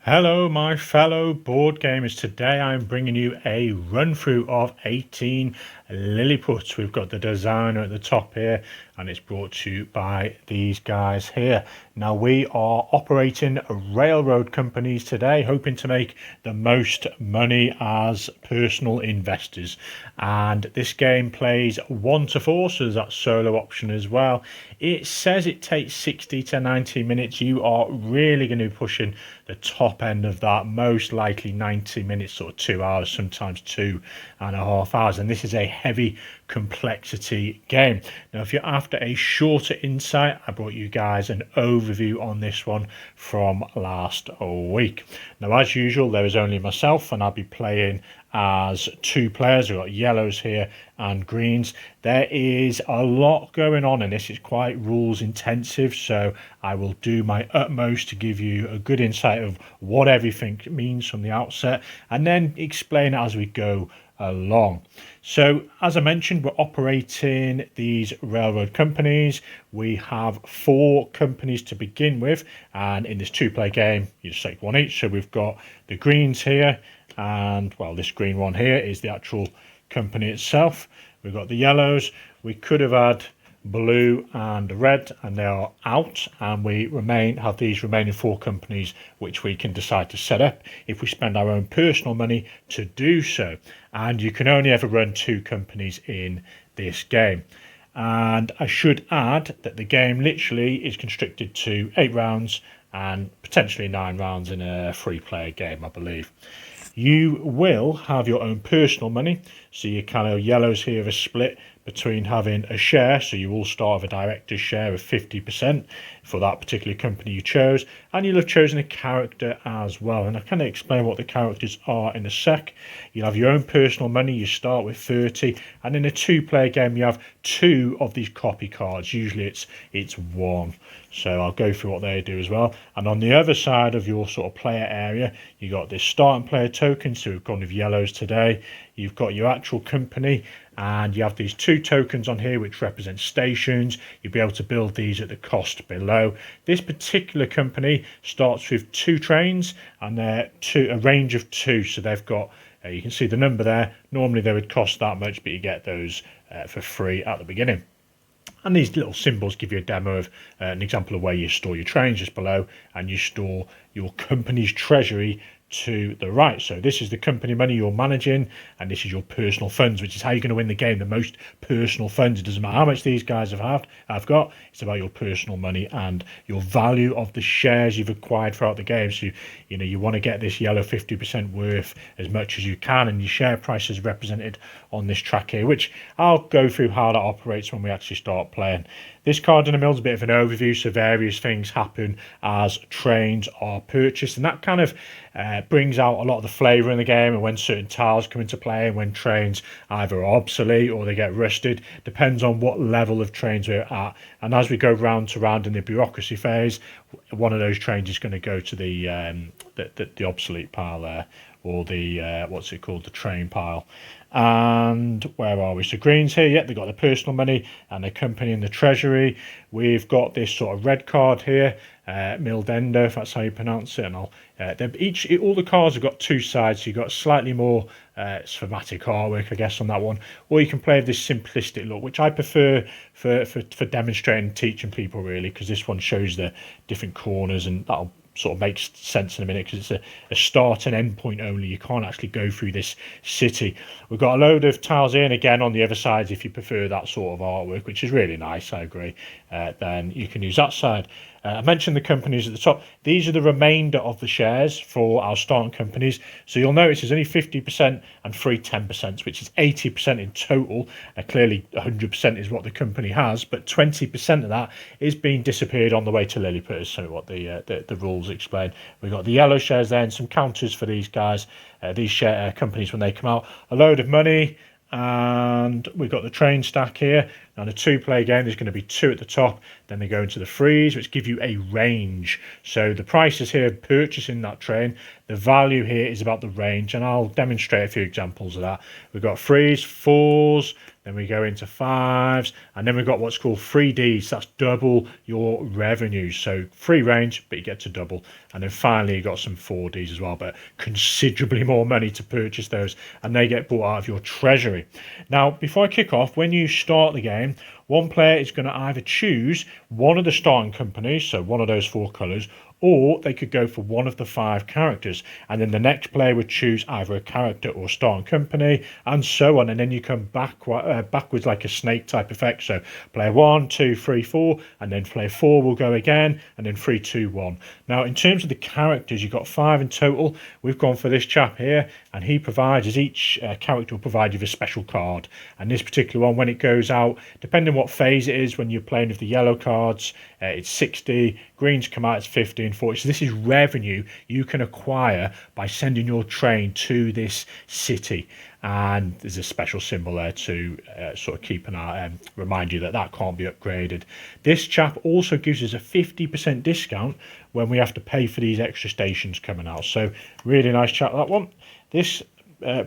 Hello, my fellow board gamers. Today I'm bringing you a run through of 18 Lilliput. We've got the designer at the top here, and it's brought to you by these guys here. Now, we are operating railroad companies today, hoping to make the most money as personal investors. And this game plays 1 to 4, so there's that solo option as well. It says it takes 60 to 90 minutes. You are really going to be pushing the top end of that, most likely 90 minutes or 2 hours, sometimes 2.5 hours. And this is a heavy complexity game. Now, if you're after a shorter insight, I brought you guys an overview on this one from last week. Now, as usual, there is only myself, and I'll be playing as 2 players. We've got yellows here and greens. There is a lot going on in this. It's quite rules intensive, so I will do my utmost to give you a good insight of what everything means from the outset, and then explain it as we go along. So as I mentioned, we're operating these railroad companies. We have 4 companies to begin with, and in this 2-player game you just select one each. So we've got the greens here, and well, this green one here is the actual company itself. We've got the yellows. We could have had blue and red, and they are out, and we have these remaining 4 companies which we can decide to set up if we spend our own personal money to do so. And you can only ever run 2 companies in this game. And I should add that the game literally is constricted to 8 rounds and potentially 9 rounds in a 3-player game, I believe. You will have your own personal money, so your kind of yellows here are split between having a share, so you all start with a director's share of 50% for that particular company you chose, and you'll have chosen a character as well, and I'll kind of explain what the characters are in a sec. You'll have your own personal money. You start with 30, and in a 2-player game you have 2 of these copy cards. Usually it's 1, so I'll go through what they do as well. And on the other side of your sort of player area, you got this starting player token, so we've gone with yellows today. You've got your actual company, and you have these 2 tokens on here which represent stations. You'll be able to build these at the cost below. This particular company starts with 2 trains, and they're a range of 2, so they've got you can see the number there. Normally they would cost that much, but you get those for free at the beginning. And these little symbols give you a demo of an example of where you store your trains just below, and you store your company's treasury to the right. So this is the company money you're managing, and this is your personal funds, which is how you're going to win the game. The most personal funds. It doesn't matter how much these guys have got. It's about your personal money and your value of the shares you've acquired throughout the game. So you want to get this yellow 50% worth as much as you can, and your share price is represented on this track here, which I'll go through how that operates when we actually start playing. This card in the middle is a bit of an overview, so various things happen as trains are purchased, and that kind of brings out a lot of the flavour in the game, and when certain tiles come into play, and when trains either are obsolete or they get rusted, depends on what level of trains we're at. And as we go round to round in the bureaucracy phase, one of those trains is going to go to the obsolete pile there, or the what's it called, the train pile. And where are we? So greens here, yeah, they've got the personal money and the company and the treasury. We've got this sort of red card here, Mildendo, if that's how you pronounce it. And all the cards have got 2 sides, so you've got slightly more schematic artwork, I guess, on that one, or you can play with this simplistic look, which I prefer for demonstrating and teaching people, really, because this one shows the different corners, and that'll sort of makes sense in a minute, because it's a start and end point only. You can't actually go through this city. We've got a load of tiles here, and again on the other side, if you prefer that sort of artwork, which is really nice, I agree, then you can use that side. I mentioned the companies at the top. These are the remainder of the shares for our starting companies. So you'll notice there's only 50% and free 10%, which is 80% in total. Clearly 100% is what the company has, but 20% of that is being disappeared on the way to Lilliput, so what the rules explain. We've got the yellow shares there, and some counters for these guys, these share companies when they come out. A load of money. And we've got the train stack here. Now, in a two-player game, there's going to be 2 at the top. Then they go into the threes, which give you a range. So the prices here purchasing that train, the value here is about the range, and I'll demonstrate a few examples of that. We've got threes, fours, then we go into fives, and then we've got what's called 3Ds. That's double your revenue. So free range, but you get to double. And then finally, you've got some 4Ds as well, but considerably more money to purchase those, and they get bought out of your treasury. Now, before I kick off, when you start the game, one player is going to either choose one of the starting companies, so one of those 4 colours, or they could go for one of the 5 characters, and then the next player would choose either a character or starting company, and so on. And then you come backwards like a snake type effect. So player 1, 2, 3, 4, and then player 4 will go again, and then 3, 2, 1. Now, in terms of the characters, you've got 5 in total. We've gone for this chap here, and he provides, as each character will provide you with a special card. And this particular one, when it goes out, depending on what phase it is, when you're playing with the yellow cards, it's 60, greens come out, it's 50 and 40. So this is revenue you can acquire by sending your train to this city. And there's a special symbol there to sort of keep an eye, remind you that that can't be upgraded. This chap also gives us a 50% discount when we have to pay for these extra stations coming out. So really nice chap, that one. This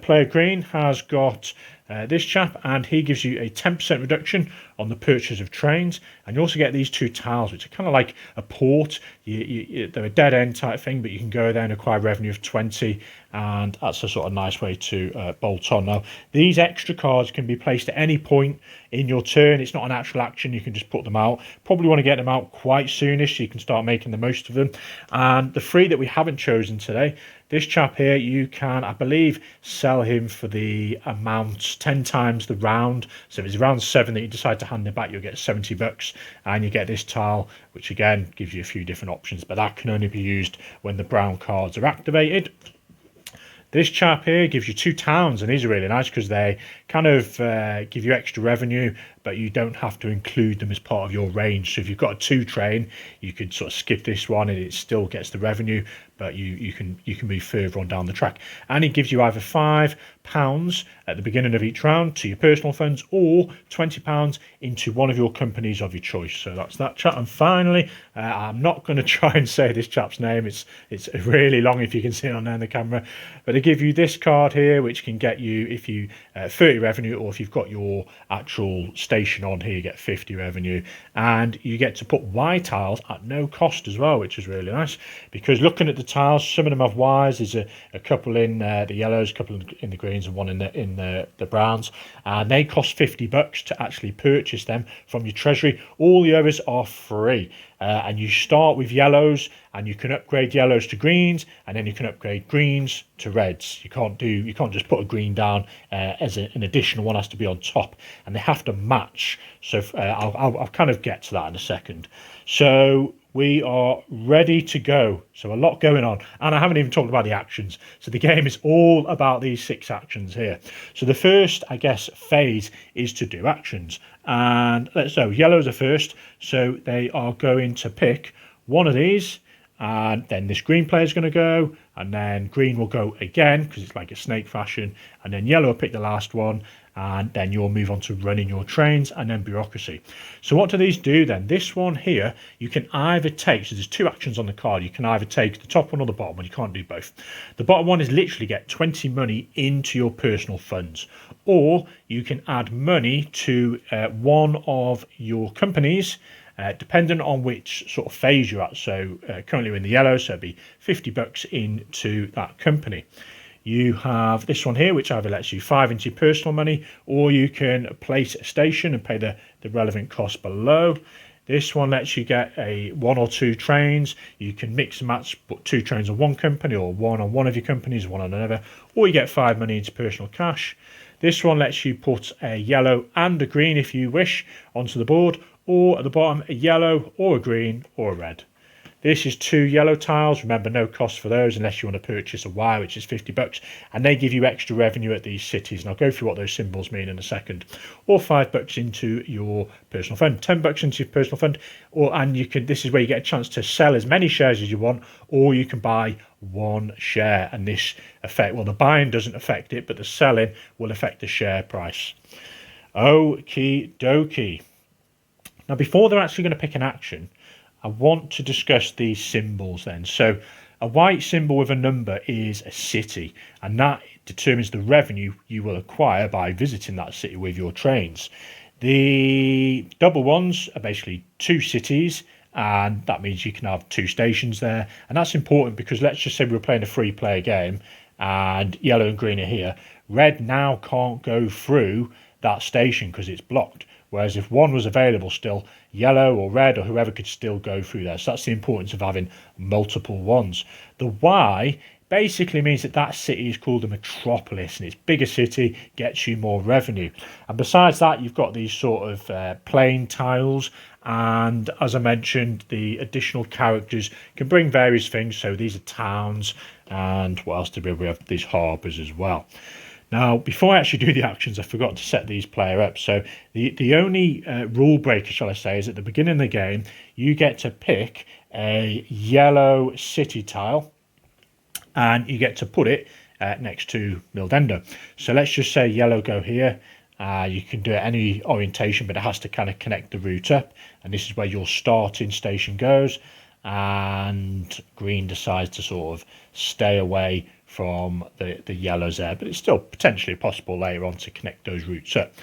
player green has got this chap, and he gives you a 10% reduction on the purchase of trains, and you also get these 2 tiles, which are kind of like a port. They're a dead end type thing, but you can go there and acquire revenue of 20, and that's a sort of nice way to bolt on. Now, these extra cards can be placed at any point in your turn. It's not an actual action, you can just put them out. Probably want to get them out quite soonish so you can start making the most of them. And the 3 that we haven't chosen today, this chap here, you can, I believe, sell him for the amount 10 times the round. So if it's round 7 that you decide to hand it back, you'll get $70, and you get this tile, which again gives you a few different options, but that can only be used when the brown cards are activated. This chap here gives you 2 towns, and these are really nice because they kind of give you extra revenue, but you don't have to include them as part of your range. So if you've got a 2 train, you could sort of skip this one and it still gets the revenue, but you can move further on down the track. And it gives you either £5 at the beginning of each round to your personal funds, or £20 into one of your companies of your choice. So that's that chap. And finally, I'm not going to try and say this chap's name. It's really long if you can see it on there in the camera, but they give you this card here, which can get you, if you 30 revenue, or if you've got your actual station on here, you get 50 revenue, and you get to put Y tiles at no cost as well, which is really nice. Because looking at the tiles, some of them have Ys. There's a couple in the yellows, a couple in the greens, and one in the browns, and they cost $50 to actually purchase them from your treasury. All the others are free. And you start with yellows, and you can upgrade yellows to greens, and then you can upgrade greens to reds. You can't just put a green down as an additional one. Has to be on top, and they have to match. So I'll kind of get to that in a second. So we are ready to go. So a lot going on, and I haven't even talked about the actions. So the game is all about these 6 actions here. So the first, I guess, phase is to do actions, and so yellows are first. So they are going to pick one of these, and then this green player is going to go, and then green will go again because it's like a snake fashion, and then yellow will pick the last one, and then you'll move on to running your trains, and then bureaucracy. So what do these do then? This one here, you can either take, so there's 2 actions on the card, you can either take the top one or the bottom one. You can't do both. The bottom one is literally get 20 money into your personal funds, or you can add money to one of your companies, depending on which sort of phase you're at. So currently we're in the yellow, so it'd be $50 into that company. You have this one here, which either lets you 5 into your personal money, or you can place a station and pay the relevant cost below. This one lets you get 1 or 2 trains. You can mix and match, put 2 trains on one company, or one on one of your companies, one on another, or you get 5 money into personal cash. This one lets you put a yellow and a green, if you wish, onto the board, or at the bottom a yellow or a green or a red. This is 2 yellow tiles. Remember, no cost for those unless you want to purchase a Y, which is $50, and they give you extra revenue at these cities. And I'll go through what those symbols mean in a second. Or $5 into your personal fund, $10 into your personal fund, and you can. This is where you get a chance to sell as many shares as you want, or you can buy 1 share. And this effect, well, the buying doesn't affect it, but the selling will affect the share price. Okie dokie. Now, before they're actually going to pick an action, I want to discuss these symbols then. So a white symbol with a number is a city, and that determines the revenue you will acquire by visiting that city with your trains. The double ones are basically two cities, and that means you can have two stations there. And that's important because let's just say we were playing a free player game and yellow and green are here. Red now can't go through that station because it's blocked. Whereas if one was available still, yellow or red or whoever could still go through there. So that's the importance of having multiple ones. The Y basically means that that city is called a metropolis, and its bigger city gets you more revenue. And besides that, you've got these sort of plain tiles, and as I mentioned, the additional characters can bring various things. So these are towns, and what else do we have? These harbours as well. Now, before I actually do the actions, I forgot to set these player up. So the only rule breaker, shall I say, is at the beginning of the game, you get to pick a yellow city tile and you get to put it next to Mildendo. So let's just say yellow go here. You can do it any orientation, but it has to kind of connect the route up. And this is where your starting station goes. And green decides to sort of stay away from the yellows there, but it's still potentially possible later on to connect those routes up.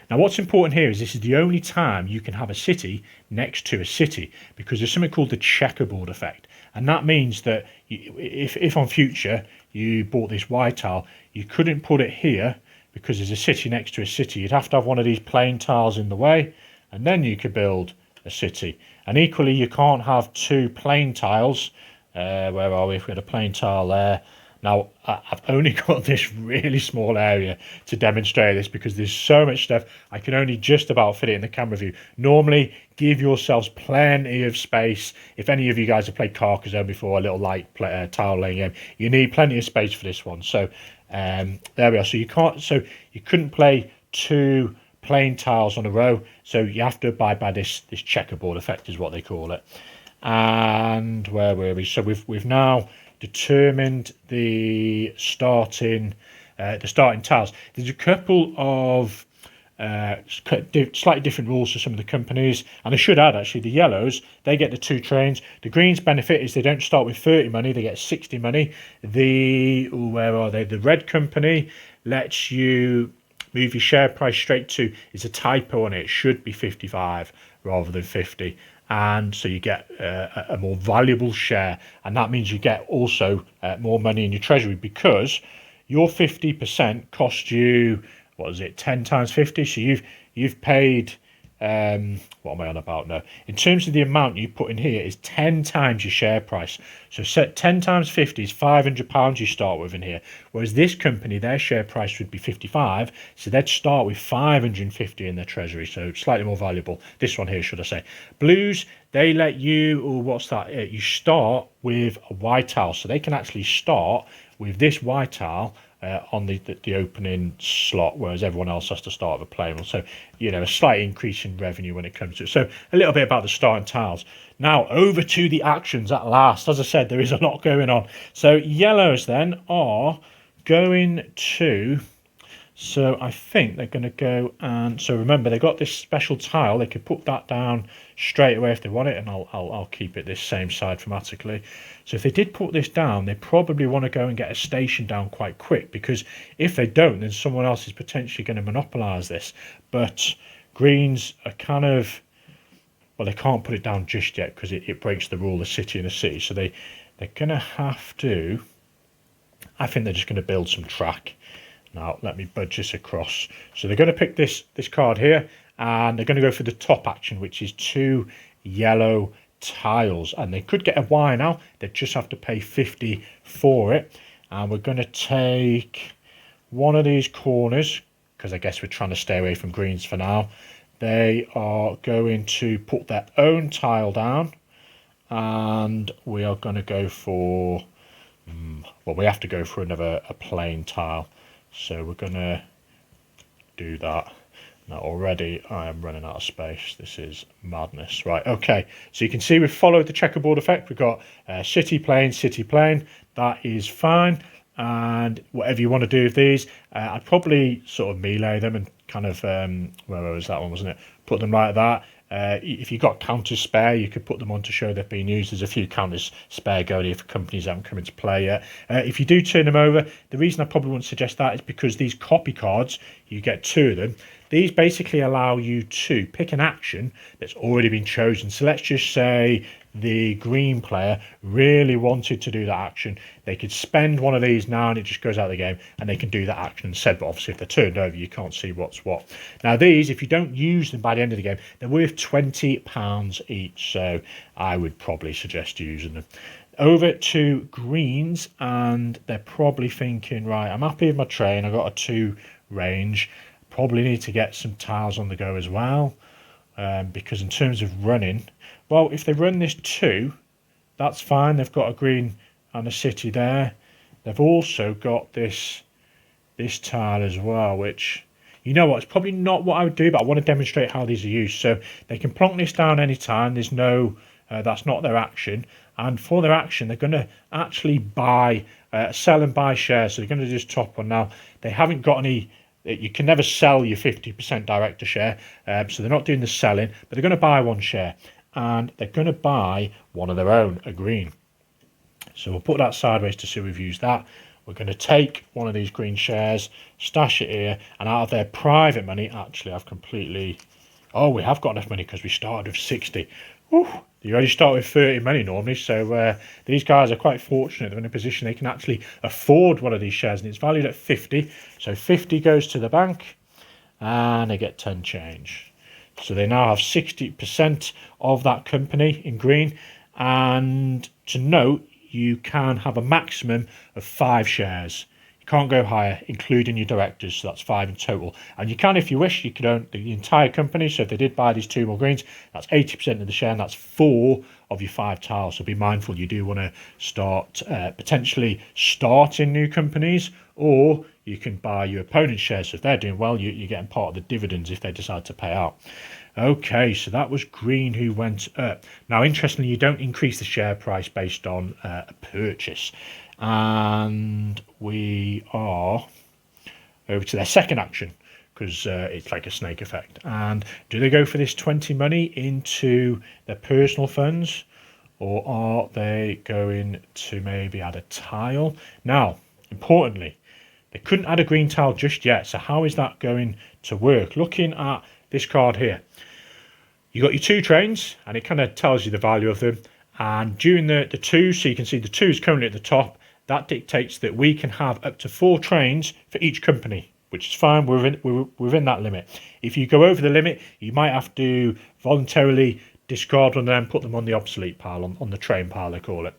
Now, what's important here is this is the only time you can have a city next to a city, because there's something called the checkerboard effect, and that means that if on future you bought this white tile, you couldn't put it here because there's a city next to a city. You'd have to have one of these plain tiles in the way, and then you could build a city. And equally, you can't have two plain tiles. Where are we? If we had a plain tile there. Now, I've only got this really small area to demonstrate this because there's so much stuff. I can only just about fit it in the camera view. Normally, give yourselves plenty of space. If any of you guys have played Carcassonne before, a little light tile laying game, you need plenty of space for this one. So there we are. So you couldn't play two plain tiles on a row. So you have to abide by this checkerboard effect is what they call it. And where were we? So we've now determined the starting tiles. There's a couple of slightly different rules for some of the companies, and I should add actually the yellows, they get the two trains. The greens benefit is they don't start with 30 money, they get 60 money. The red company lets you move your share price straight to, it's a typo on it, it should be 55 rather than 50. And so you get a more valuable share, and that means you get also more money in your treasury because your 50% cost you, what is it, 10 times 50? So you've paid, what am I on about now? In terms of the amount you put in here is 10 times your share price. So set 10 times 50 is £500 you start with in here. Whereas this company, their share price would be 55. So they'd start with 550 in their treasury. So slightly more valuable. This one here, should I say. Blues, they let you, you start with a white tile. So they can actually start with this white tile on the opening slot, whereas everyone else has to start with a plain one. So, a slight increase in revenue when it comes to it. So a little bit about the starting tiles. Now, over to the actions at last. As I said, there is a lot going on. So yellows then are going to... So I think they're going to go and... So remember, they got this special tile. They could put that down straight away if they want it, and I'll keep it this same side thematically. So if they did put this down, they probably want to go and get a station down quite quick, because if they don't, then someone else is potentially going to monopolise this. But greens are kind of... Well, they can't put it down just yet because it breaks the rule of city in a city. So they're going to have to... I think they're just going to build some track. Now, let me budge this across. So they're going to pick this card here, and they're going to go for the top action, which is 2 yellow tiles. And they could get a Y now. They just have to pay 50 for it. And we're going to take one of these corners, because I guess we're trying to stay away from greens for now. They are going to put their own tile down, and we are going to go for... well, we have to go for a plain tile. So we're going to do that. Now already I am running out of space. This is madness. Right, okay. So you can see we've followed the checkerboard effect. We've got city, plain, city, plain. That is fine. And whatever you want to do with these, I'd probably sort of melee them and kind of where was that one, wasn't it? Put them like that. If you've got counters spare, you could put them on to show they've been used. There's a few counters spare going here for companies that haven't come into play yet. If you do turn them over, the reason I probably wouldn't suggest that is because these copy cards, you get 2 of them. These basically allow you to pick an action that's already been chosen. So let's just say the green player really wanted to do that action. They could spend one of these now and it just goes out of the game and they can do that action instead. But obviously if they're turned over, you can't see what's what. Now these, if you don't use them by the end of the game, they're worth £20 each. So I would probably suggest using them. Over to greens, and they're probably thinking, right, I'm happy with my train. I've got a 2 range. Probably need to get some tiles on the go as well. Because in terms of running, well, if they run this 2, that's fine. They've got a green and a city there. They've also got this tile as well, which, you know what, it's probably not what I would do, but I want to demonstrate how these are used. So they can plonk this down anytime. There's no, that's not their action. And for their action, they're going to actually buy, sell and buy shares. So they're going to just top one. Now, they haven't got any. You can never sell your 50% director share, so they're not doing the selling, but they're going to buy 1 share, and they're going to buy one of their own, a green. So we'll put that sideways to see we've used that. We're going to take one of these green shares, stash it here, and out of their private money, actually I've completely... Oh, we have got enough money because we started with 60. Whew. You only start with 30 money normally, so these guys are quite fortunate. They're in a position they can actually afford one of these shares, and it's valued at 50. So 50 goes to the bank, and they get 10 change. So they now have 60% of that company in green. And to note, you can have a maximum of 5 shares. You can't go higher, including your directors, so that's 5 in total. And you can, if you wish, you could own the entire company. So if they did buy these 2 more greens, that's 80% of the share, and that's 4 of your 5 tiles. So be mindful, you do want to start potentially starting new companies, or you can buy your opponent's shares. So if they're doing well, you're getting part of the dividends if they decide to pay out. Okay, so that was green who went up. Now, interestingly, you don't increase the share price based on a purchase. And we are over to their second action, because it's like a snake effect. And do they go for this 20 money into their personal funds, or are they going to maybe add a tile? Now, importantly, they couldn't add a green tile just yet. So how is that going to work? Looking at this card here, you got your 2 trains, and it kind of tells you the value of them. And during the 2, so you can see the 2 is currently at the top. That dictates that we can have up to 4 trains for each company, which is fine. We're within that limit. If you go over the limit, you might have to voluntarily discard one of them, put them on the obsolete pile, on the train pile they call it.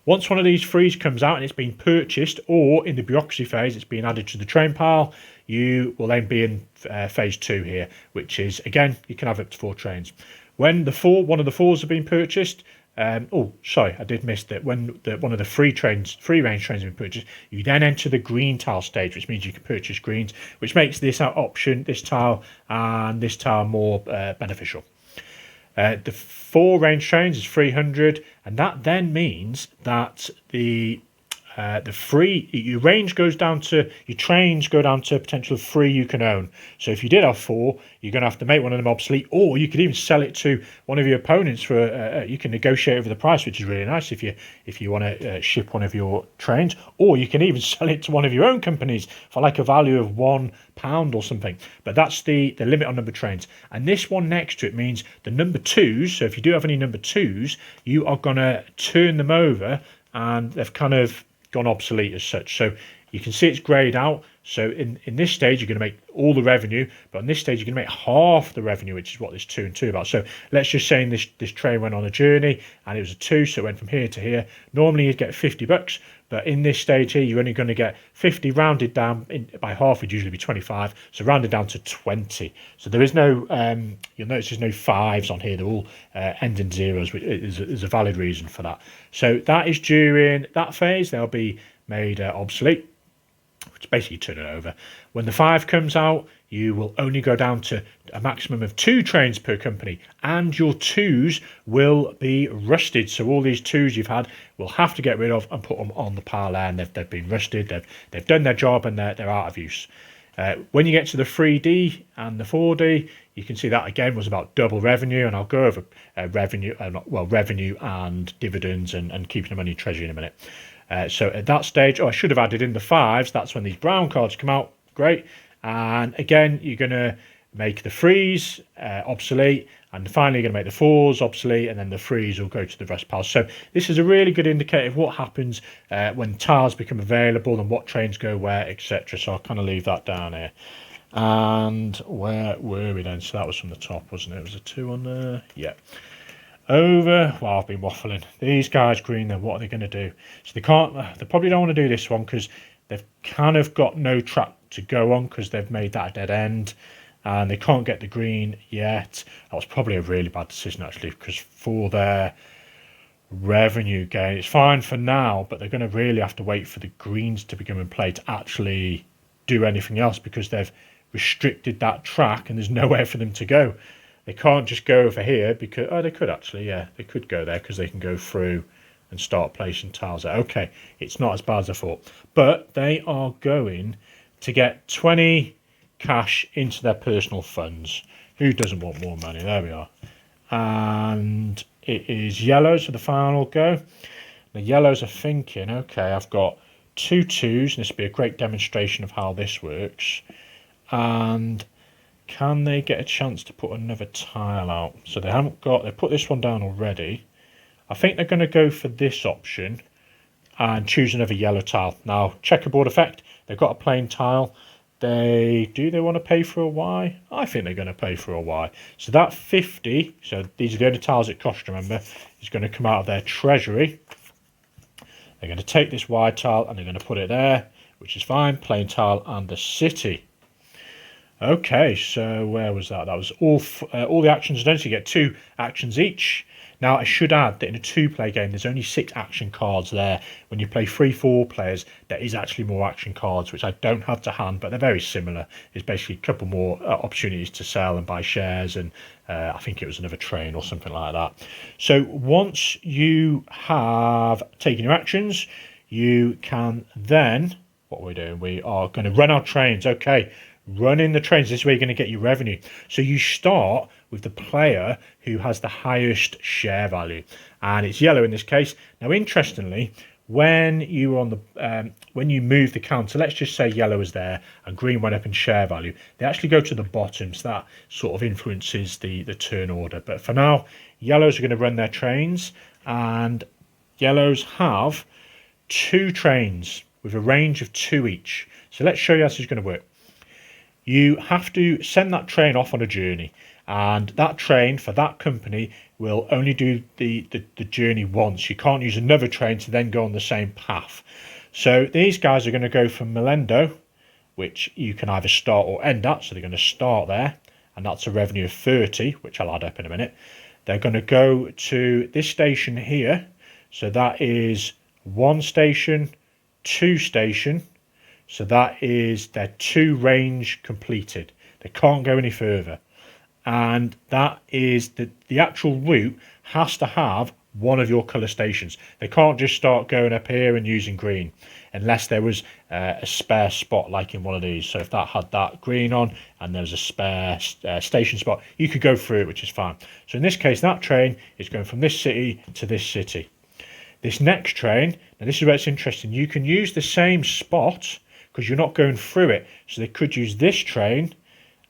Once one of these frees comes out and it's been purchased, or in the bureaucracy phase it's been added to the train pile, you will then be in phase 2 here, which is, again, you can have up to 4 trains. When one of the 4s have been purchased, oh, sorry, I did miss that. When one of the free range trains have been purchased, you then enter the green tile stage, which means you can purchase greens, which makes this option, this tile and this tile, more beneficial. The 4 range trains is 300, and that then means that the your range goes down to, your trains go down to a potential of 3 you can own. So if you did have 4, you're going to have to make one of them obsolete, or you could even sell it to one of your opponents for you can negotiate over the price, which is really nice if you want to ship one of your trains, or you can even sell it to one of your own companies for like a value of £1 or something. But that's the limit on number of trains. And this one next to it means the number 2s, so if you do have any number 2s, you are going to turn them over, and they've kind of gone obsolete as such. So you can see it's greyed out. So in this stage, you're going to make all the revenue, but on this stage, you're going to make half the revenue, which is what this 2 and 2 about. So let's just say this train went on a journey and it was a 2, so it went from here to here. Normally you'd get $50, but in this stage here, you're only going to get 50 rounded down by half, would usually be 25. So rounded down to 20. So there is no, you'll notice there's no 5s on here. They're all end in zeros, which is a valid reason for that. So that is during that phase. They'll be made obsolete, which basically turn it over. When the 5 comes out, you will only go down to a maximum of 2 trains per company, and your 2s will be rusted. So all these 2s you've had, we'll have to get rid of and put them on the pile there, and they've been rusted. They've done their job, and they're out of use. When you get to the 3D and the 4D, you can see that again was about double revenue, and I'll go over revenue and dividends and keeping the money in treasury in a minute. So at that stage, I should have added in the 5s. That's when these brown cards come out. Great. And again, you're going to make the 3s obsolete, and finally you're going to make the 4s obsolete, and then the 3s will go to the rest piles. So this is a really good indicator of what happens when tiles become available and what trains go where, etc. So I'll kind of leave that down here. And where were we then? So that was from the top, wasn't it? It was a 2 on there. Yeah. Over. Well, I've been waffling. These guys green then, what are they going to do? So they probably don't want to do this one because they've kind of got no track to go on because they've made that a dead end. And they can't get the green yet. That was probably a really bad decision, actually, because for their revenue gain, it's fine for now, but they're going to really have to wait for the greens to become in play to actually do anything else, because they've restricted that track and there's nowhere for them to go. They can't just go over here because, oh, they could actually, yeah, they could go there because they can go through and start placing tiles there. Okay, it's not as bad as I thought. But they are going to get 20 cash into their personal funds. Who doesn't want more money? There we are. And it is yellows for the final go. The yellows are thinking, okay, I've got 2 2s, and this will be a great demonstration of how this works. And can they get a chance to put another tile out? So they haven't got, they put this one down already. I think they're going to go for this option and choose another yellow tile. Now, checkerboard effect, they've got a plain tile. Do they want to pay for a Y? I think they're going to pay for a Y. So that 50, so these are the only tiles it costs, remember, is going to come out of their treasury. They're going to take this Y tile and they're going to put it there, which is fine, plain tile and the city. Okay, so where was that? That was all the actions done, so you get 2 actions each. Now, I should add that in a 2-player game, there's only 6 action cards there. When you play 3-4 players, there is actually more action cards, which I don't have to hand, but they're very similar. There's basically a couple more opportunities to sell and buy shares, and I think it was another train or something like that. So once you have taken your actions, you can then, what are we doing? We are going to run our trains. Okay, running the trains, this is where you're going to get your revenue. So you start with the player who has the highest share value, and it's yellow in this case. Now, interestingly, when you on the when you move the counter, let's just say yellow is there and green went up in share value, they actually go to the bottom, so that sort of influences the turn order. But for now, yellows are going to run their trains, and yellows have 2 trains with a range of 2 each. So let's show you how this is going to work. You have to send that train off on a journey, and that train for that company will only do the journey once. You can't use another train to then go on the same path. So these guys are going to go from Melendo, which you can either start or end at, so they're going to start there, and that's a revenue of 30, which I'll add up in a minute. They're going to go to this station here, so that is 1 station, 2 station, so that is their 2 range completed. They can't go any further. And that is the actual route has to have one of your colour stations. They can't just start going up here and using green unless there was a spare spot like in one of these. So if that had that green on and there was a spare station spot, you could go through it, which is fine. So in this case, that train is going from this city to this city. This next train, now this is where it's interesting, you can use the same spot because you're not going through it. So they could use this train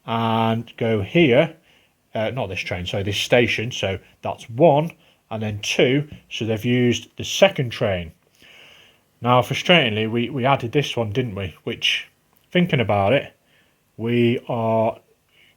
and go here. Not this train, so this station. So that's 1 and then 2. So they've used the second train. Now, frustratingly, we added this one, didn't we? Which, thinking about it, we are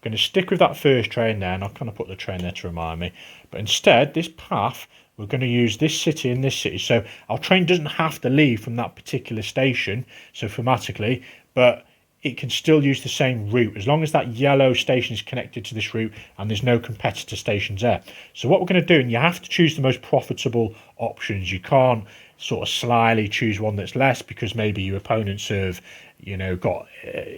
going to stick with that first train there. And I'll kind of put the train there to remind me. But instead, this path, we're going to use this city and this city. So our train doesn't have to leave from that particular station, so thematically, but it can still use the same route as long as that yellow station is connected to this route and there's no competitor stations there. So what we're going to do, and you have to choose the most profitable options. You can't sort of slyly choose one that's less because maybe your opponents have, got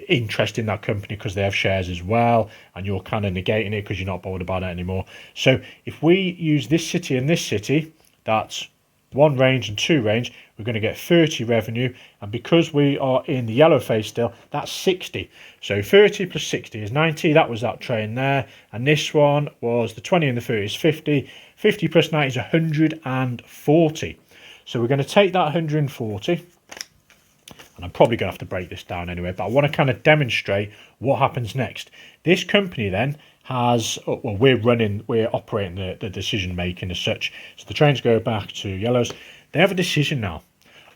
interest in that company because they have shares as well, and you're kind of negating it because you're not bothered about it anymore. So if we use this city and this city, that's 1 range and 2 range, we're going to get 30 revenue. And because we are in the yellow phase still, that's 60. So 30 plus 60 is 90. That was that train there. And this one was the 20 and the 30 is 50. 50 plus 90 is 140. So we're going to take that 140. And I'm probably going to have to break this down anyway, but I want to kind of demonstrate what happens next. This company then has, well, we're operating the decision making as such. So the trains go back to yellows. They have a decision now.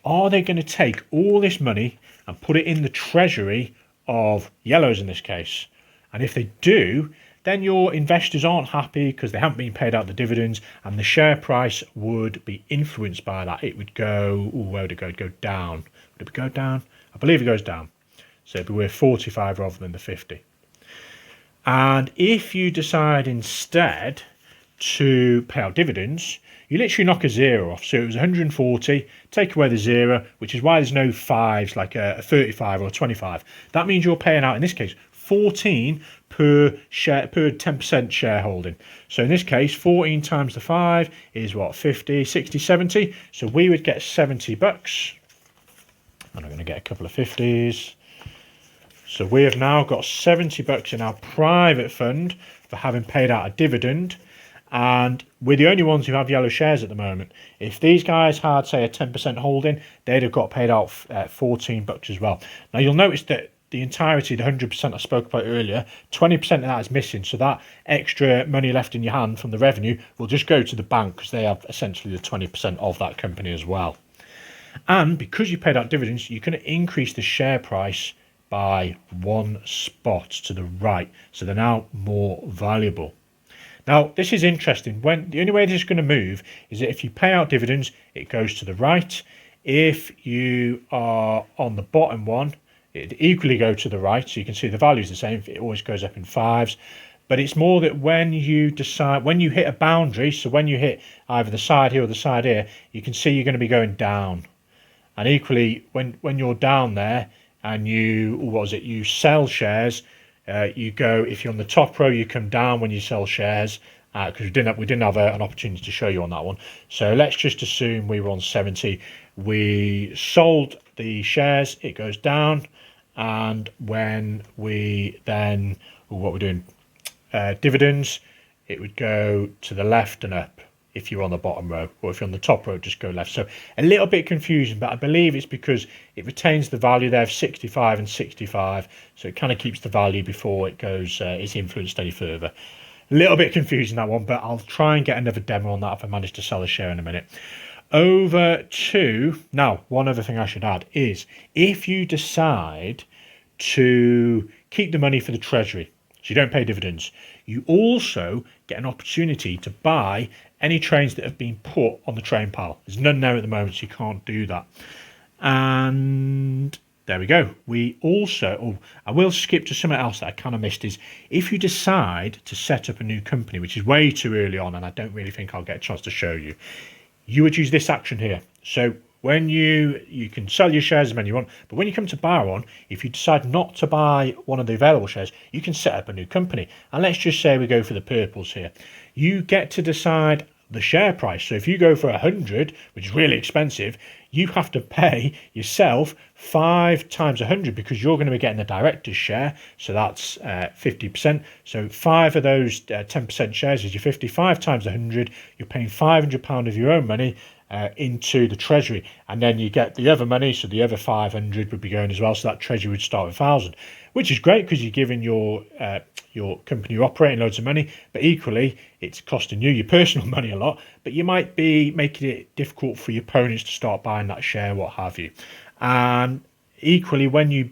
Are they going to take all this money and put it in the treasury of yellows in this case? And if they do, then your investors aren't happy because they haven't been paid out the dividends, and the share price would be influenced by that. It would go, where would it go? It'd go down. Would it go down? I believe it goes down. So it'd be worth 45 rather than the 50. And if you decide instead to pay out dividends, you literally knock a 0 off. So it was 140, take away the 0, which is why there's no 5s like a 35 or a 25. That means you're paying out, in this case, 14 per share, per 10% shareholding. So in this case, 14 times the 5 is what, 50, 60, 70. So we would get 70 bucks. And I'm going to get a couple of 50s. So we have now got 70 bucks in our private fund for having paid out a dividend. And we're the only ones who have yellow shares at the moment. If these guys had, say, a 10% holding, they'd have got paid out 14 bucks as well. Now, you'll notice that the entirety, the 100% I spoke about earlier, 20% of that is missing. So that extra money left in your hand from the revenue will just go to the bank because they have essentially the 20% of that company as well. And because you paid out dividends, you can increase the share price by 1 spot to the right. So they're now more valuable. Now, this is interesting. The only way this is going to move is that if you pay out dividends, it goes to the right. If you are on the bottom one, it equally go to the right. So you can see the value is the same. It always goes up in 5s. But it's more that when you decide, when you hit a boundary, so when you hit either the side here or the side here, you can see you're going to be going down. And equally, when you're down there and you sell shares, you go, if you're on the top row, you come down when you sell shares, because we didn't have an opportunity to show you on that one. So let's just assume we were on 70. We sold the shares, it goes down, and when we then, what we're doing, dividends, it would go to the left and up. If you're on the bottom row, or if you're on the top row, just go left. So a little bit confusing, but I believe it's because it retains the value there of 65 and 65. So it kind of keeps the value before it goes, it's influenced any further. A little bit confusing, that one, but I'll try and get another demo on that if I manage to sell a share in a minute. Over to, now, one other thing I should add is if you decide to keep the money for the treasury, so you don't pay dividends, you also get an opportunity to buy any trains that have been put on the train pile. There's none there at the moment, so you can't do that. And there we go. We also, I will skip to something else that I kind of missed, is if you decide to set up a new company, which is way too early on, and I don't really think I'll get a chance to show you, you would use this action here. So when you can sell your shares as many you want, but when you come to buy one, if you decide not to buy one of the available shares, you can set up a new company. And let's just say we go for the purples here. You get to decide the share price. So if you go for 100, which is really expensive, you have to pay yourself 5 times 100 because you're going to be getting the director's share. So that's 50%. So 5 of those 10% shares is your 55 times 100. You're paying £500 of your own money into the treasury, and then you get the other money, so the other 500 would be going as well, so that treasury would start with 1,000, which is great because you're giving your company you're operating loads of money, but equally it's costing you your personal money a lot, but you might be making it difficult for your opponents to start buying that share, what have you. And equally, when you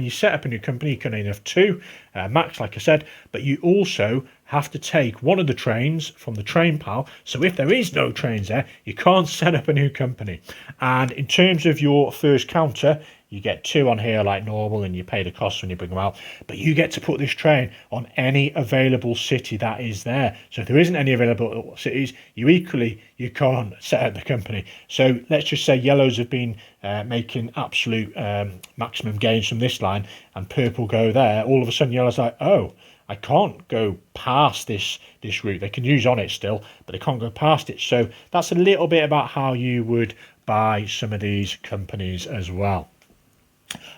set up a new company, you can only have 2 max, like I said, but you also have to take one of the trains from the train pile. So if there is no trains there, you can't set up a new company. And in terms of your first counter, you get 2 on here like normal, and you pay the costs when you bring them out, but you get to put this train on any available city that is there. So if there isn't any available cities, you can't set up the company. So let's just say yellows have been making absolute maximum gains from this line, and purple go there. All of a sudden yellow's like, oh, I can't go past this route. They can use on it still, but they can't go past it. So that's a little bit about how you would buy some of these companies as well.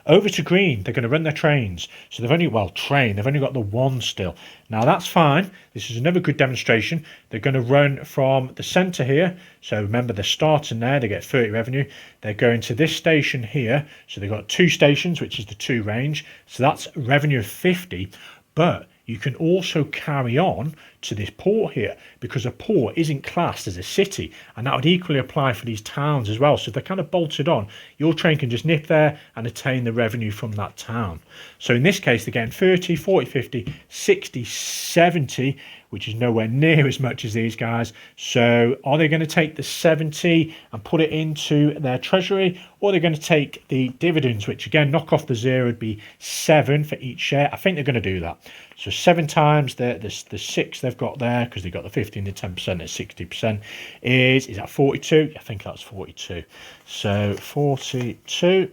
Over to green, they're going to run their trains. So they've only, they've only got the one still. Now that's fine. This is another good demonstration. They're going to run from the centre here. So remember, they're starting there. They get 30 revenue. They're going to this station here. So they've got 2 stations, which is the 2 range. So that's revenue of 50. But you can also carry on to this port here, because a port isn't classed as a city, and that would equally apply for these towns as well. So if they're kind of bolted on, your train can just nip there and attain the revenue from that town. So in this case, they're getting 30, 40, 50, 60, 70, which is nowhere near as much as these guys. So are they going to take the 70 and put it into their treasury, or are they going to take the dividends, which again, knock off the 0 would be 7 for each share? I think they're going to do that. So 7 times the 6 they've got there, because they've got the 15, the 10% at 60%, is that 42? I think that's 42. So 42.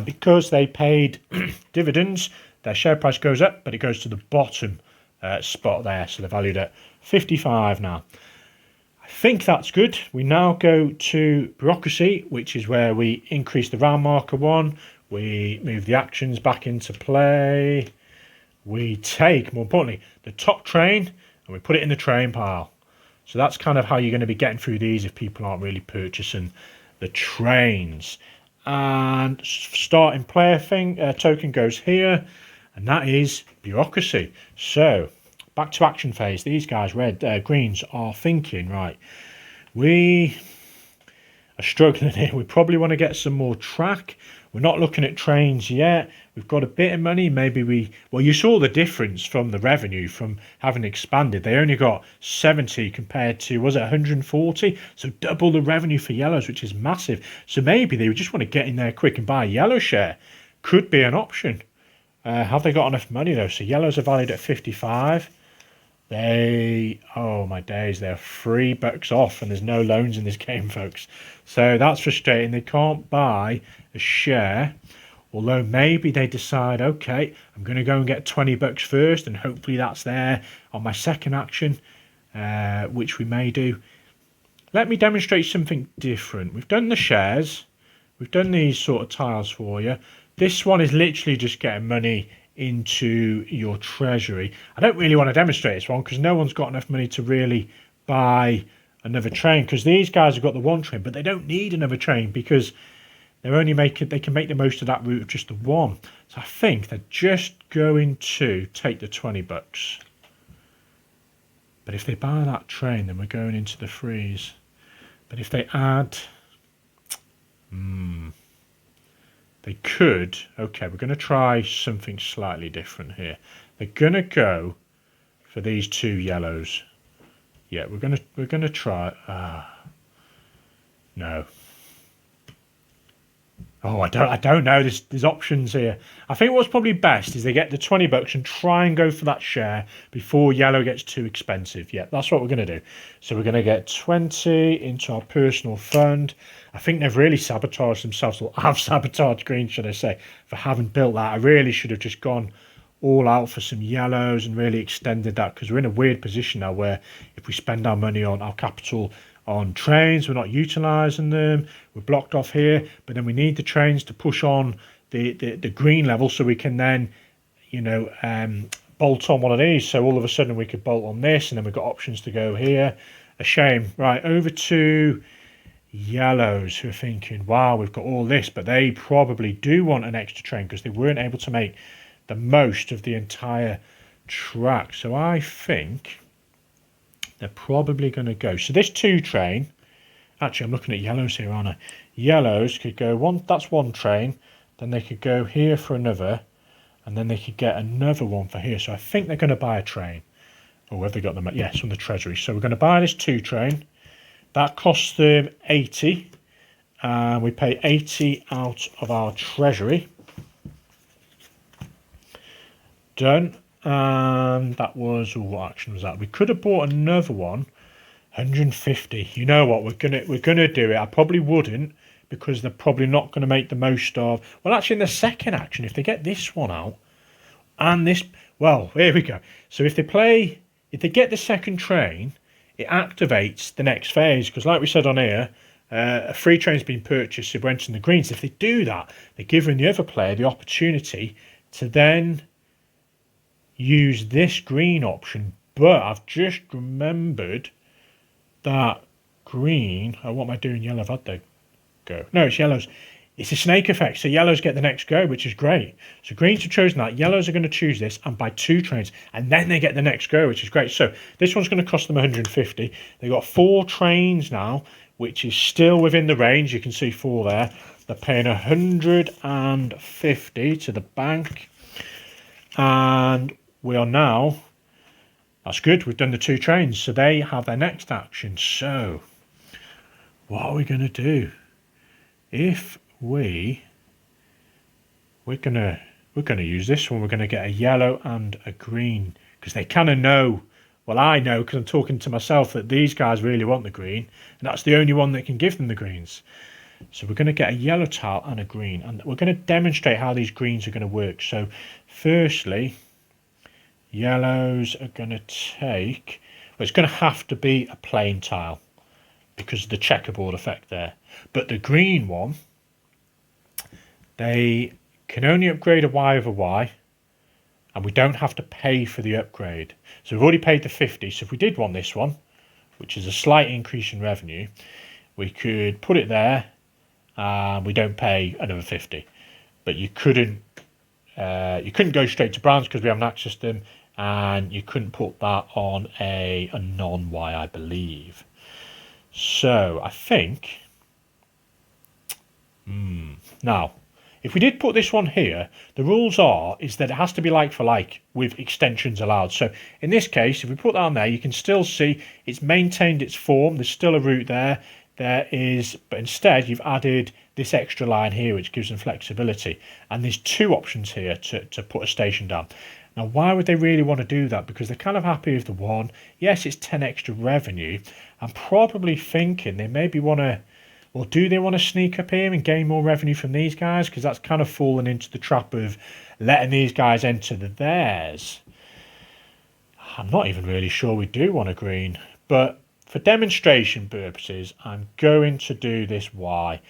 Because they paid dividends, their share price goes up, but it goes to the bottom spot there. So they're valued at 55 now. I think that's good. We now go to bureaucracy, which is where we increase the round marker 1. We move the actions back into play. We take, more importantly, the top train and we put it in the train pile. So that's kind of how you're going to be getting through these if people aren't really purchasing the trains. And starting player token goes here, and that is bureaucracy. So back to action phase. These guys, greens, are thinking, right, we are struggling here. We probably want to get some more track. We're not looking at trains yet. We've got a bit of money. Maybe you saw the difference from the revenue from having expanded. They only got 70 compared to, was it 140? So double the revenue for yellows, which is massive. So maybe they would just want to get in there quick and buy a yellow share. Could be an option. Have they got enough money though? So yellows are valued at 55. Oh my days, they're $3 off, and there's no loans in this game, folks. So that's frustrating. They can't buy a share, although maybe they decide, okay, I'm going to go and get $20 first, and hopefully that's there on my second action, which we may do. Let me demonstrate something different. We've done the shares. We've done these sort of tiles for you. This one is literally just getting money into your treasury. I don't really want to demonstrate this one because no one's got enough money to really buy another train, because these guys have got the one train, but they don't need another train because they're only they can make the most of that route of just the one. So I think they're just going to take the $20. But if they buy that train, then we're going into the freeze. But if they add they could. Okay, we're going to try something slightly different here. They're going to go for these 2 yellows. Yeah, we're going to try. No. Oh, I don't know. There's options here. I think what's probably best is they get the $20 and try and go for that share before yellow gets too expensive. Yeah, that's what we're going to do. So we're going to get 20 into our personal fund. I think they've really sabotaged themselves, or have sabotaged green, should I say, for having built that. I really should have just gone all out for some yellows and really extended that, because we're in a weird position now where if we spend our money on our capital on trains, we're not utilising them. We're blocked off here, but then we need the trains to push on the green level so we can then, bolt on one of these. So all of a sudden we could bolt on this, and then we've got options to go here. A shame. Right, over to yellows, who are thinking, wow, we've got all this, but they probably do want an extra train because they weren't able to make the most of the entire track. So I think they're probably going to go. So this 2 train, actually I'm looking at yellows here, aren't I? Yellows could go one, that's one train, then they could go here for another, and then they could get another one for here. So I think they're going to buy a train. Or have they got them? Yes, from the treasury. So we're going to buy this 2 train. That costs them 80, and we pay 80 out of our treasury. Done. And that was, what action was that? We could have bought another one, 150. You know what? We're gonna do it. I probably wouldn't, because they're probably not going to make the most of. Well, actually, in the second action, if they get this one out and this, Well, here we go. So if they get the second train, it activates the next phase, because like we said on here, a free train's been purchased, so we're entering the greens. If they do that, they're giving the other player the opportunity to then use this green option. But I've just remembered that green, oh, what am I doing? Yellow, I've had the go. No, it's yellows. It's a snake effect, so yellows get the next go, which is great. So greens have chosen that, yellows are going to choose this and buy 2 trains, and then they get the next go, which is great. So this one's going to cost them 150. They've got 4 trains now, which is still within the range. You can see 4 there. They're paying 150 to the bank, and we are now, that's good, we've done the 2 trains, so they have their next action. So what are we going to do? If we're gonna use this one, we're gonna get a yellow and a green, because they kind of know, well, I know because I'm talking to myself, that these guys really want the green, and that's the only one that can give them the greens. So we're going to get a yellow tile and a green, and we're going to demonstrate how these greens are going to work. So firstly, yellows are going to take, well, it's going to have to be a plain tile because of the checkerboard effect there. But the green one, they can only upgrade a Y over Y, and we don't have to pay for the upgrade. So we've already paid the 50. So if we did want this one, which is a slight increase in revenue, we could put it there, and we don't pay another 50. But you couldn't go straight to browns because we haven't accessed them, and you couldn't put that on a non-Y, I believe. So I think now, if we did put this one here, the rules is that it has to be like for like with extensions allowed. So in this case, if we put that on there, you can still see it's maintained its form. There's still a route there. There is, but instead you've added this extra line here, which gives them flexibility. And there's 2 options here to put a station down. Now, why would they really want to do that? Because they're kind of happy with the one. Yes, it's 10 extra revenue. I'm probably thinking they maybe want to, or do they want to sneak up here and gain more revenue from these guys? Because that's kind of fallen into the trap of letting these guys enter theirs. I'm not even really sure we do want a green. But for demonstration purposes, I'm going to do this Y.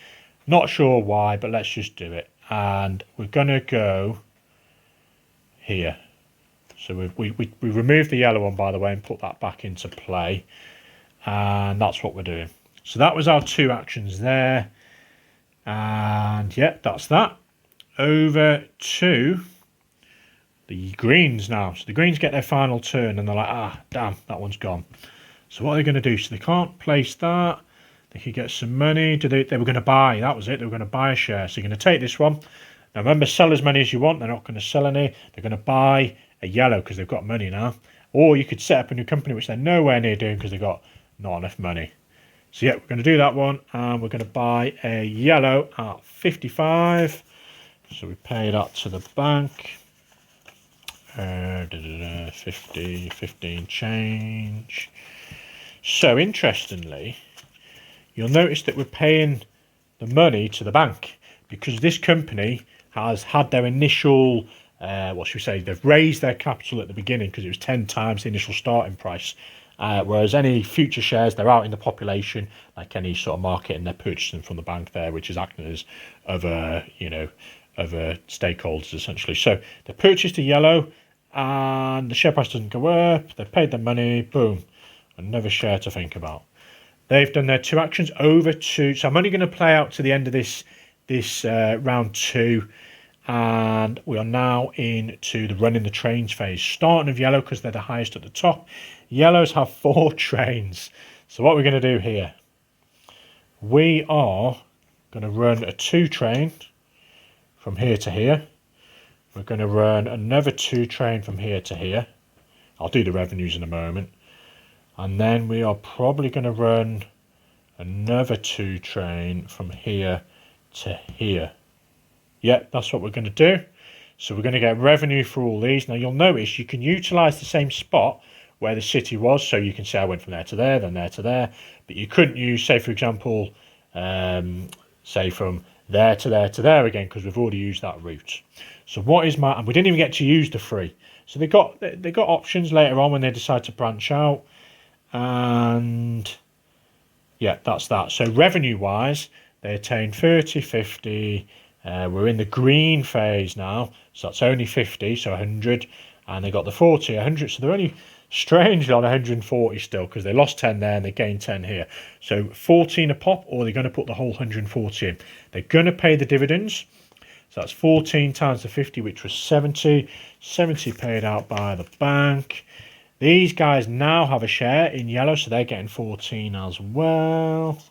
Not sure why, but let's just do it. And we're going to go here. So we removed the yellow one, by the way, and put that back into play. And that's what we're doing. So that was our 2 actions there. And yeah, that's that. Over to the greens now. So the greens get their final turn, and they're like, ah, damn, that one's gone. So what are they going to do? So they can't place that. They could get some money. They were going to buy. That was it. They were going to buy a share. So you're going to take this one. Now remember, sell as many as you want. They're not going to sell any. They're going to buy a yellow because they've got money now. Or you could set up a new company, which they're nowhere near doing because they've got not enough money. So yeah, we're going to do that one, and we're going to buy a yellow at 55. So we pay that to the bank. 15 change. So interestingly, you'll notice that we're paying the money to the bank because this company has had their initial, what should we say, they've raised their capital at the beginning because it was 10 times the initial starting price. Whereas any future shares, they're out in the population, like any sort of market, and they're purchasing from the bank there, which is acting as other stakeholders essentially. So they purchased a yellow, and the share price doesn't go up. They've paid their money. Boom, another share to think about. They've done their 2 actions over to. So I'm only going to play out to the end of this round 2. And we are now into the running the trains phase. Starting with yellow because they're the highest at the top. Yellows have 4 trains. So what we're going to do here, we are going to run a 2 train from here to here. We're going to run another 2 train from here to here. I'll do the revenues in a moment. And then we are probably going to run another 2 train from here to here. Yeah, that's what we're going to do. So we're going to get revenue for all these. Now you'll notice you can utilise the same spot where the city was. So you can say I went from there to there, then there to there. But you couldn't use, say, for example, say from there to there to there again because we've already used that route. So what is and we didn't even get to use the 3. So they got options later on when they decide to branch out, and yeah, that's that. So revenue wise, they attained 30, 50. We're in the green phase now, so that's only 50, so 100, and they got the 40, 100. So they're only strangely on 140 still, because they lost 10 there and they gained 10 here. So 14 a pop, or they're going to put the whole 140 in. They're going to pay the dividends. So that's 14 times the 50, which was 70. 70 paid out by the bank. These guys now have a share in yellow, so they're getting 14 as well.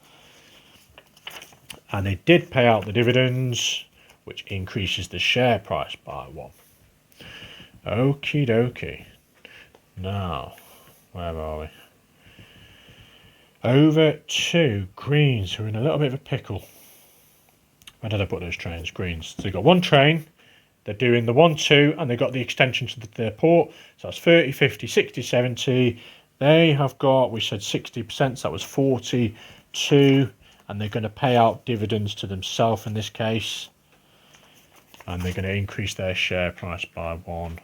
And they did pay out the dividends, which increases the share price by 1. Okie dokie. Now, where are we? Over to greens, who are in a little bit of a pickle. Where did I put those trains? Greens. So they've got one train. They're doing the 1, 2, and they've got the extension to the port. So that's 30, 50, 60, 70. They have got, we said 60%, so that was 42. And they're going to pay out dividends to themselves in this case. And they're going to increase their share price by 1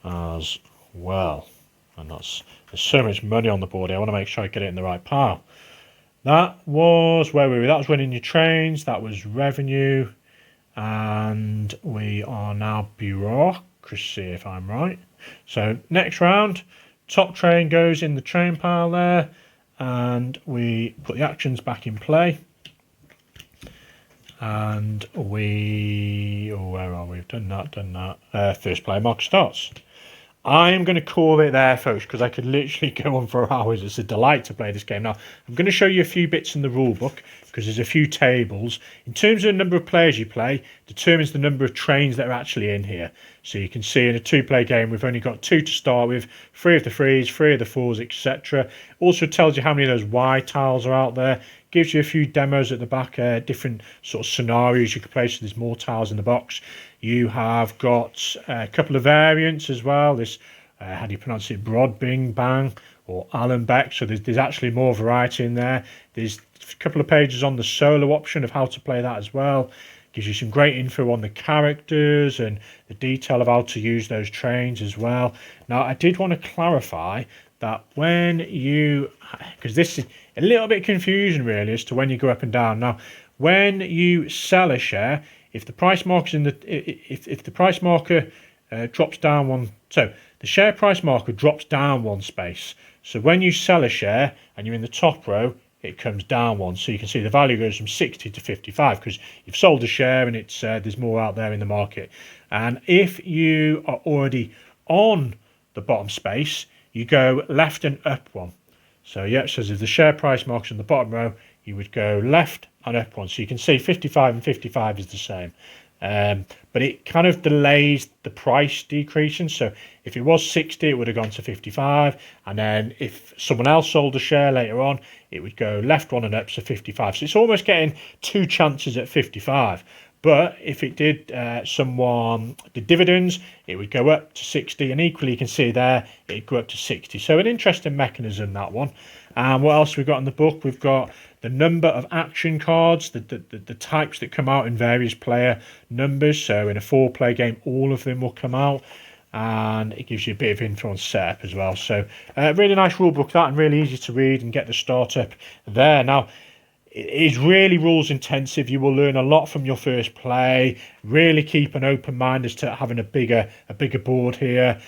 as well. And there's so much money on the board here. I want to make sure I get it in the right pile. That was, where were we? That was winning your trains. That was revenue. And we are now bureaucracy, if I'm right. So next round, top train goes in the train pile there. And we put the actions back in play. And we, oh, where are we? We've done that. First player mark starts. I am going to call it there, folks, because I could literally go on for hours. It's a delight to play this game. Now, I'm going to show you a few bits in the rule book, because there's a few tables. In terms of the number of players you play, determines the number of trains that are actually in here. So you can see in a 2-player game, we've only got 2 to start with, 3 of the 3s, 3 of the 4s, etc. Also tells you how many of those Y tiles are out there. Gives you a few demos at the back, different sort of scenarios you could play, so there's more tiles in the box. You have got a couple of variants as well. This, how do you pronounce it, Broad Bing Bang or Alan Beck. So there's actually more variety in there. There's a couple of pages on the solo option of how to play that as well. Gives you some great info on the characters and the detail of how to use those trains as well. Now, I did want to clarify that when you, because this is a little bit confusing really as to when you go up and down. Now, when you sell a share, if the price marker's in the, if the price marker drops down one, so the share price marker drops down 1 space. So when you sell a share and you're in the top row, it comes down 1. So you can see the value goes from 60 to 55 because you've sold a share and it's there's more out there in the market. And if you are already on the bottom space, you go left and up 1. So yeah, it says if the share price marks on the bottom row, you would go left and up 1. So you can see 55 and 55 is the same. But it kind of delays the price decreasing. So if it was 60, it would have gone to 55. And then if someone else sold a share later on, it would go left 1 and up to 55. So it's almost getting 2 chances at 55. But if it did, someone did dividends, it would go up to 60. And equally, you can see there, it'd go up to 60. So an interesting mechanism, that one. And what else we've got in the book? We've got the number of action cards, the types that come out in various player numbers. So in a 4-player game, all of them will come out. And it gives you a bit of info on setup as well. So really nice rule book, that, and really easy to read and get the startup there. Now, it is really rules intensive. You will learn a lot from your first play. Really keep an open mind as to having a bigger board here.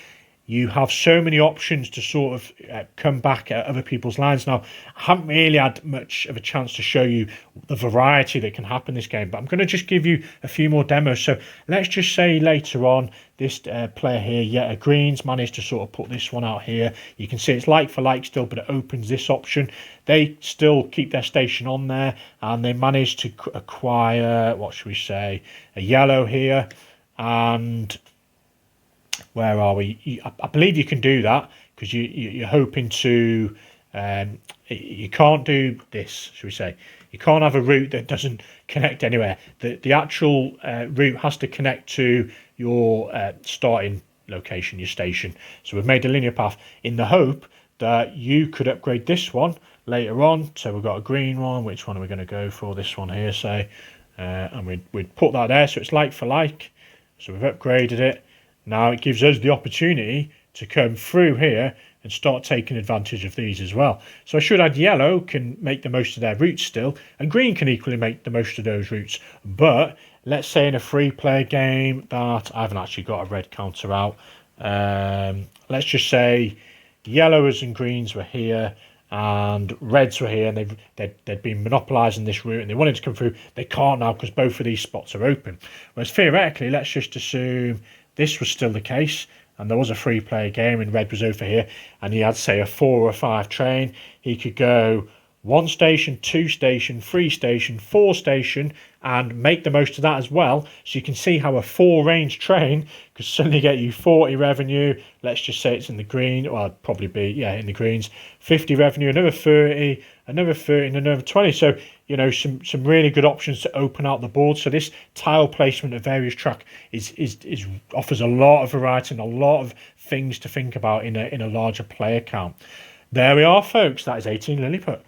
You have so many options to sort of come back at other people's lines. Now, I haven't really had much of a chance to show you the variety that can happen in this game, but I'm going to just give you a few more demos. So let's just say later on, this player here, Yetta Greens, managed to sort of put this one out here. You can see it's like for like still, but it opens this option. They still keep their station on there, and they managed to acquire, what should we say, a yellow here, and where are we? I believe you can do that because you're hoping to. You can't do this, should we say? You can't have a route that doesn't connect anywhere. The actual route has to connect to your starting location, your station. So we've made a linear path in the hope that you could upgrade this one later on. So we've got a green one. Which one are we going to go for? This one here, say, and we'd put that there. So it's like for like. So we've upgraded it. Now it gives us the opportunity to come through here and start taking advantage of these as well. So I should add yellow can make the most of their routes still, and green can equally make the most of those routes. But let's say in a free player game that I haven't actually got a red counter out, let's just say yellows and greens were here and reds were here, and they'd been monopolising this route and they wanted to come through. They can't now because both of these spots are open. Whereas theoretically, let's just assume this was still the case and there was a free player game and red was over here and he had, say, a 4 or a 5 train. He could go 1 station, 2 station, 3 station, 4 station, and make the most of that as well. So you can see how a 4 range train could suddenly get you 40 revenue. Let's just say it's in the green. Well, it'd probably be, yeah, in the greens. 50 revenue, another 30, another 30, and another 20. So, you know, some really good options to open out the board. So this tile placement of various track is offers a lot of variety and a lot of things to think about in a larger player count. There we are, folks. That is 18 Lilliput.